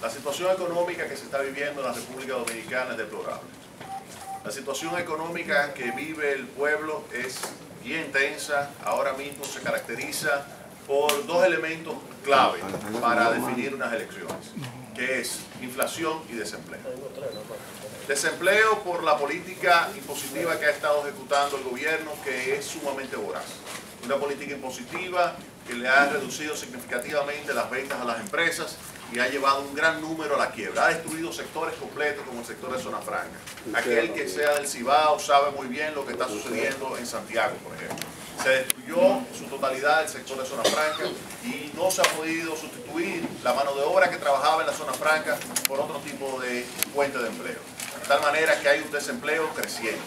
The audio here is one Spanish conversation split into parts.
La situación económica que se está viviendo en la República Dominicana es deplorable. La situación económica que vive el pueblo es bien tensa. Ahora mismo se caracteriza por dos elementos clave para definir unas elecciones, que es inflación y desempleo. Desempleo por la política impositiva que ha estado ejecutando el gobierno, que es sumamente voraz. Una política impositiva que le ha reducido significativamente las ventas a las empresas y ha llevado un gran número a la quiebra. Ha destruido sectores completos como el sector de Zona Franca. Aquel que sea del Cibao sabe muy bien lo que está sucediendo en Santiago, por ejemplo. Se destruyó en su totalidad el sector de Zona Franca y no se ha podido sustituir la mano de obra que trabajaba en la Zona Franca por otro tipo de fuente de empleo. De tal manera que hay un desempleo creciente.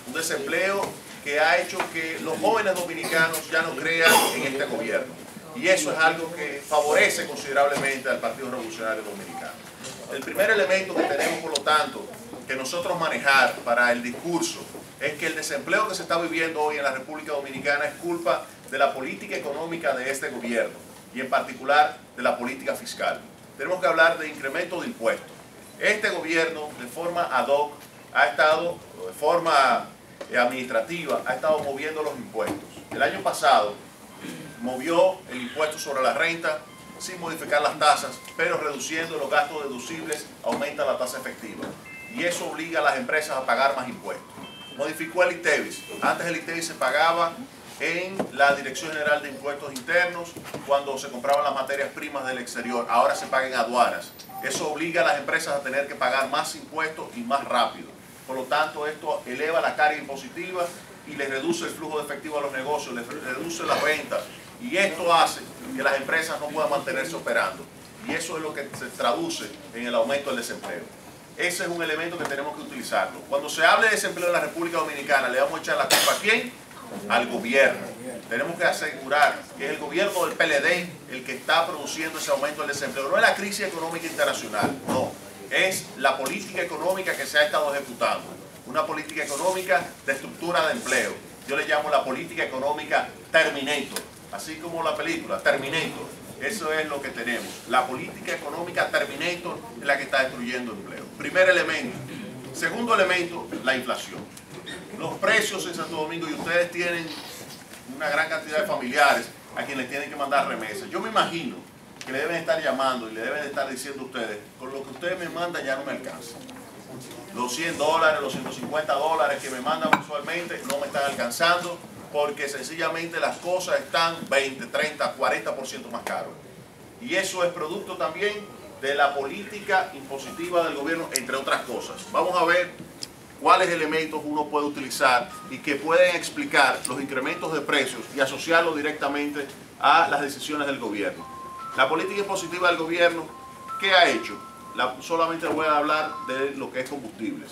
Un desempleo que ha hecho que los jóvenes dominicanos ya no crean en este gobierno. Y eso es algo que favorece considerablemente al Partido Revolucionario Dominicano. El primer elemento que tenemos, por lo tanto, que nosotros manejar para el discurso es que el desempleo que se está viviendo hoy en la República Dominicana es culpa de la política económica de este gobierno y en particular de la política fiscal. Tenemos que hablar de incremento de impuestos. Este gobierno, de forma ad hoc, ha estado, de forma administrativa, ha estado moviendo los impuestos. El año pasado movió el impuesto sobre la renta sin modificar las tasas, pero reduciendo los gastos deducibles aumenta la tasa efectiva. Y eso obliga a las empresas a pagar más impuestos. Modificó el ITEVIS. Antes el ITEVIS se pagaba en la Dirección General de Impuestos Internos cuando se compraban las materias primas del exterior. Ahora se paga en aduanas. Eso obliga a las empresas a tener que pagar más impuestos y más rápido. Por lo tanto, esto eleva la carga impositiva y le reduce el flujo de efectivo a los negocios, le reduce las ventas. Y esto hace que las empresas no puedan mantenerse operando. Y eso es lo que se traduce en el aumento del desempleo. Ese es un elemento que tenemos que utilizarlo. Cuando se hable de desempleo en la República Dominicana, ¿le vamos a echar la culpa a quién? Al gobierno. Tenemos que asegurar que es el gobierno del PLD el que está produciendo ese aumento del desempleo. No es la crisis económica internacional, no. Es la política económica que se ha estado ejecutando. Una política económica de estructura de empleo. Yo le llamo la política económica Terminator. Así como la película, Terminator. Eso es lo que tenemos. La política económica Terminator es la que está destruyendo empleo. Primer elemento. Segundo elemento, la inflación. Los precios en Santo Domingo, y ustedes tienen una gran cantidad de familiares a quienes tienen que mandar remesas. Yo me imagino que le deben estar llamando y le deben estar diciendo a ustedes, con lo que ustedes me mandan ya no me alcanza. Los $100, los $150 que me mandan mensualmente no me están alcanzando, porque sencillamente las cosas están 20, 30, 40% más caras. Y eso es producto también de la política impositiva del gobierno, entre otras cosas. Vamos a ver cuáles elementos uno puede utilizar y que pueden explicar los incrementos de precios y asociarlo directamente a las decisiones del gobierno. La política impositiva del gobierno, ¿qué ha hecho? Solamente voy a hablar de lo que es combustibles.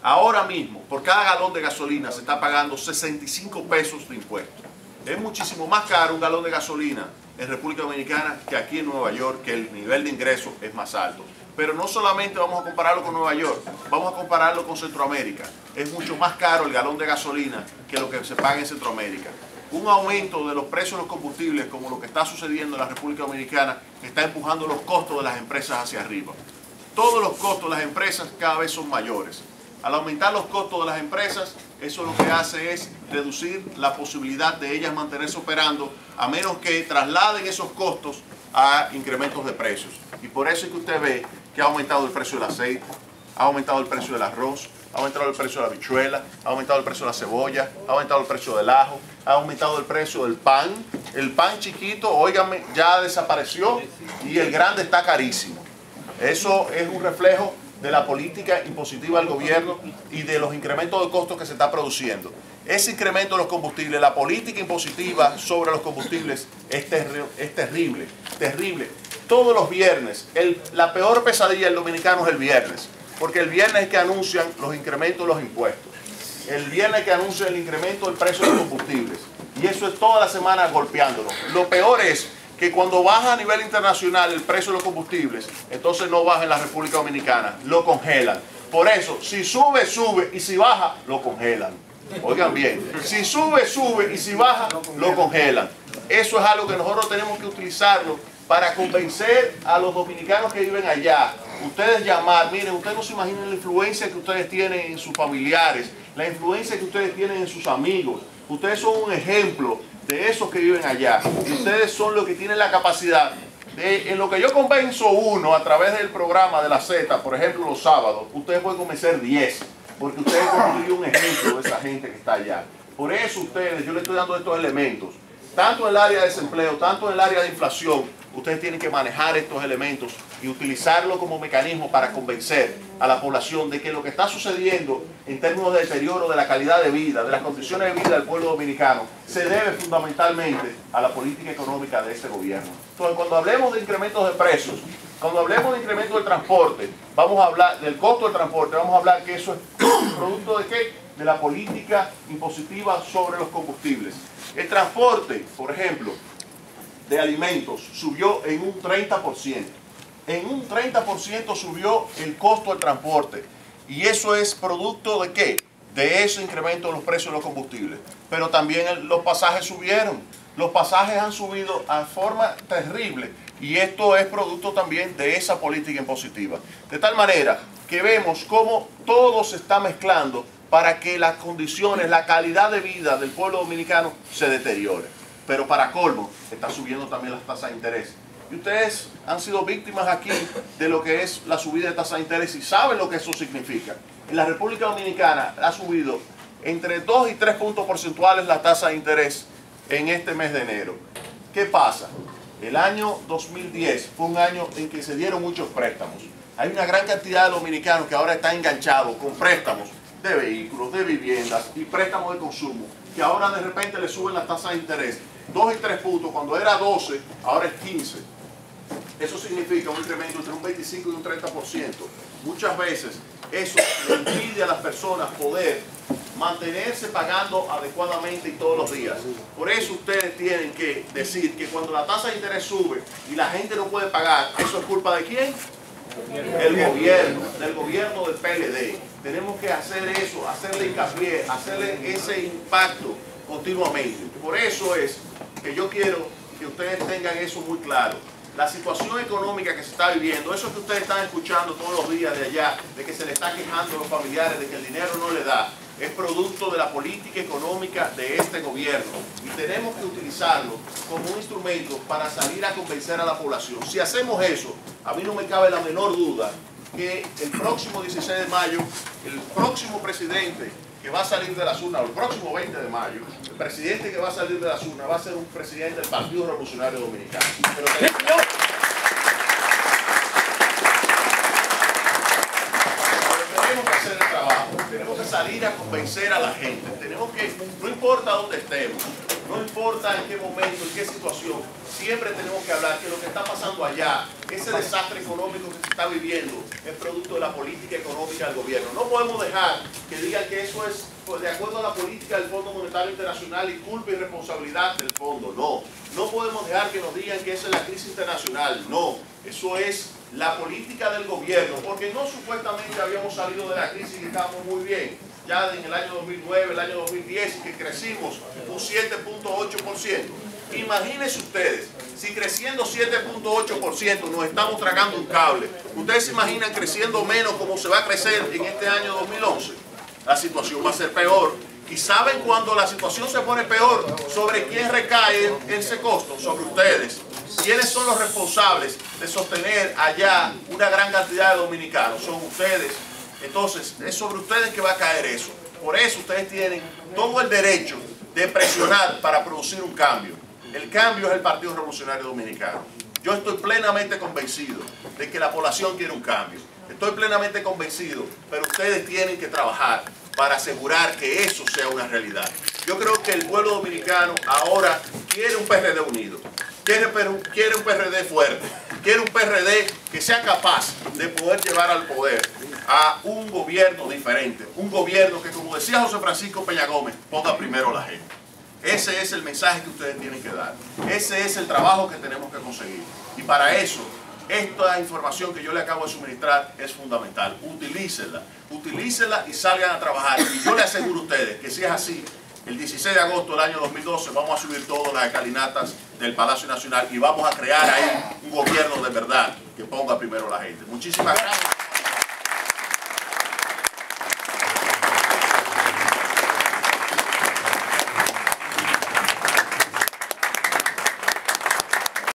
Ahora mismo, por cada galón de gasolina se está pagando 65 pesos de impuestos. Es muchísimo más caro un galón de gasolina en República Dominicana que aquí en Nueva York, que el nivel de ingreso es más alto. Pero no solamente vamos a compararlo con Nueva York, vamos a compararlo con Centroamérica. Es mucho más caro el galón de gasolina que lo que se paga en Centroamérica. Un aumento de los precios de los combustibles, como lo que está sucediendo en la República Dominicana, está empujando los costos de las empresas hacia arriba. Todos los costos de las empresas cada vez son mayores. Al aumentar los costos de las empresas, eso lo que hace es reducir la posibilidad de ellas mantenerse operando, a menos que trasladen esos costos a incrementos de precios. Y por eso es que usted ve que ha aumentado el precio del aceite, ha aumentado el precio del arroz, ha aumentado el precio de la habichuela, ha aumentado el precio de la cebolla, ha aumentado el precio del ajo, ha aumentado el precio del pan. El pan chiquito, óigame, ya desapareció y el grande está carísimo. Eso es un reflejo de la política impositiva del gobierno y de los incrementos de costos que se está produciendo. Ese incremento de los combustibles, la política impositiva sobre los combustibles es terrible, terrible. Todos los viernes, la peor pesadilla del dominicano es el viernes, porque el viernes es que anuncian los incrementos de los impuestos. El viernes es que anuncian el incremento del precio de los combustibles. Y eso es toda la semana golpeándolo. Lo peor es que cuando baja a nivel internacional el precio de los combustibles, entonces no baja en la República Dominicana, lo congelan. Por eso, si sube, sube, y si baja, lo congelan. Oigan bien, si sube, sube, y si baja, lo congelan. Eso es algo que nosotros tenemos que utilizarlo para convencer a los dominicanos que viven allá. Ustedes llamar, miren, ustedes no se imaginan la influencia que ustedes tienen en sus familiares, la influencia que ustedes tienen en sus amigos. Ustedes son un ejemplo de esos que viven allá. Y ustedes son los que tienen la capacidad de, en lo que yo convenzo uno a través del programa de la Z, por ejemplo los sábados, ustedes pueden convencer 10, porque ustedes construyen un ejemplo de esa gente que está allá. Por eso ustedes, yo les estoy dando estos elementos, tanto en el área de desempleo, tanto en el área de inflación, ustedes tienen que manejar estos elementos y utilizarlo como mecanismo para convencer a la población de que lo que está sucediendo en términos de deterioro de la calidad de vida, de las condiciones de vida del pueblo dominicano, se debe fundamentalmente a la política económica de este gobierno. Entonces, cuando hablemos de incrementos de precios, cuando hablemos de incremento del transporte, vamos a hablar del costo del transporte, vamos a hablar que eso es producto de ¿qué? De la política impositiva sobre los combustibles. El transporte, por ejemplo, de alimentos subió en un 30%. En un 30% subió el costo del transporte. ¿Y eso es producto de qué? De ese incremento de los precios de los combustibles. Pero también los pasajes subieron. Los pasajes han subido a forma terrible. Y esto es producto también de esa política impositiva. De tal manera que vemos cómo todo se está mezclando para que las condiciones, la calidad de vida del pueblo dominicano se deteriore. Pero para colmo, está subiendo también las tasas de interés. Y ustedes han sido víctimas aquí de lo que es la subida de tasas de interés y saben lo que eso significa. En la República Dominicana ha subido entre 2 y 3 puntos porcentuales la tasa de interés en este mes de enero. ¿Qué pasa? El año 2010 fue un año en que se dieron muchos préstamos. Hay una gran cantidad de dominicanos que ahora están enganchados con préstamos de vehículos, de viviendas y préstamos de consumo, que ahora de repente le suben las tasas de interés 2 y 3 puntos, cuando era 12, ahora es 15. Eso significa un incremento entre un 25 y un 30%. Muchas veces eso le impide a las personas poder mantenerse pagando adecuadamente y todos los días. Por eso ustedes tienen que decir que cuando la tasa de interés sube y la gente no puede pagar, ¿eso es culpa de quién? Del gobierno del PLD. Tenemos que hacer eso, hacerle hincapié, hacerle ese impacto continuamente. Por eso es que yo quiero que ustedes tengan eso muy claro. La situación económica que se está viviendo, eso que ustedes están escuchando todos los días de allá, de que se le está quejando a los familiares, de que el dinero no le da, es producto de la política económica de este gobierno. Y tenemos que utilizarlo como un instrumento para salir a convencer a la población. Si hacemos eso, a mí no me cabe la menor duda que el próximo 16 de mayo, el próximo presidente que va a salir de las urnas, o el próximo 20 de mayo, el presidente que va a salir de las urnas va a ser un presidente del Partido Revolucionario Dominicano. Pero tenemos que hacer el trabajo, tenemos que salir a convencer a la gente, tenemos que, no importa dónde estemos, no importa en qué momento, en qué situación, siempre tenemos que hablar que lo que está pasando allá, ese desastre económico que se está viviendo, es producto de la política económica del gobierno. No podemos dejar que digan que eso es de acuerdo a la política del Fondo Monetario Internacional y culpa y responsabilidad del fondo. No, no podemos dejar que nos digan que esa es la crisis internacional. No, eso es la política del gobierno, porque no supuestamente habíamos salido de la crisis y estábamos muy bien. Ya en el año 2009, el año 2010, que crecimos un 7.8%. Imagínense ustedes, si creciendo 7.8% nos estamos tragando un cable, ¿ustedes se imaginan creciendo menos como se va a crecer en este año 2011? La situación va a ser peor. ¿Y saben cuando la situación se pone peor? ¿Sobre quién recae ese costo? Sobre ustedes. ¿Quiénes son los responsables de sostener allá una gran cantidad de dominicanos? Son ustedes. Entonces, es sobre ustedes que va a caer eso. Por eso ustedes tienen todo el derecho de presionar para producir un cambio. El cambio es el Partido Revolucionario Dominicano. Yo estoy plenamente convencido de que la población quiere un cambio. Estoy plenamente convencido, pero ustedes tienen que trabajar para asegurar que eso sea una realidad. Yo creo que el pueblo dominicano ahora quiere un PRD unido, quiere un PRD fuerte, quiere un PRD que sea capaz de poder llevar al poder a un gobierno diferente, un gobierno que, como decía José Francisco Peña Gómez, ponga primero a la gente. Ese es el mensaje que ustedes tienen que dar. Ese es el trabajo que tenemos que conseguir. Y para eso, esta información que yo le acabo de suministrar es fundamental. Utilícenla y salgan a trabajar. Y yo le aseguro a ustedes que si es así, El 16 de agosto del año 2012 vamos a subir todas las escalinatas del Palacio Nacional y vamos a crear ahí un gobierno de verdad que ponga primero a la gente. Muchísimas gracias.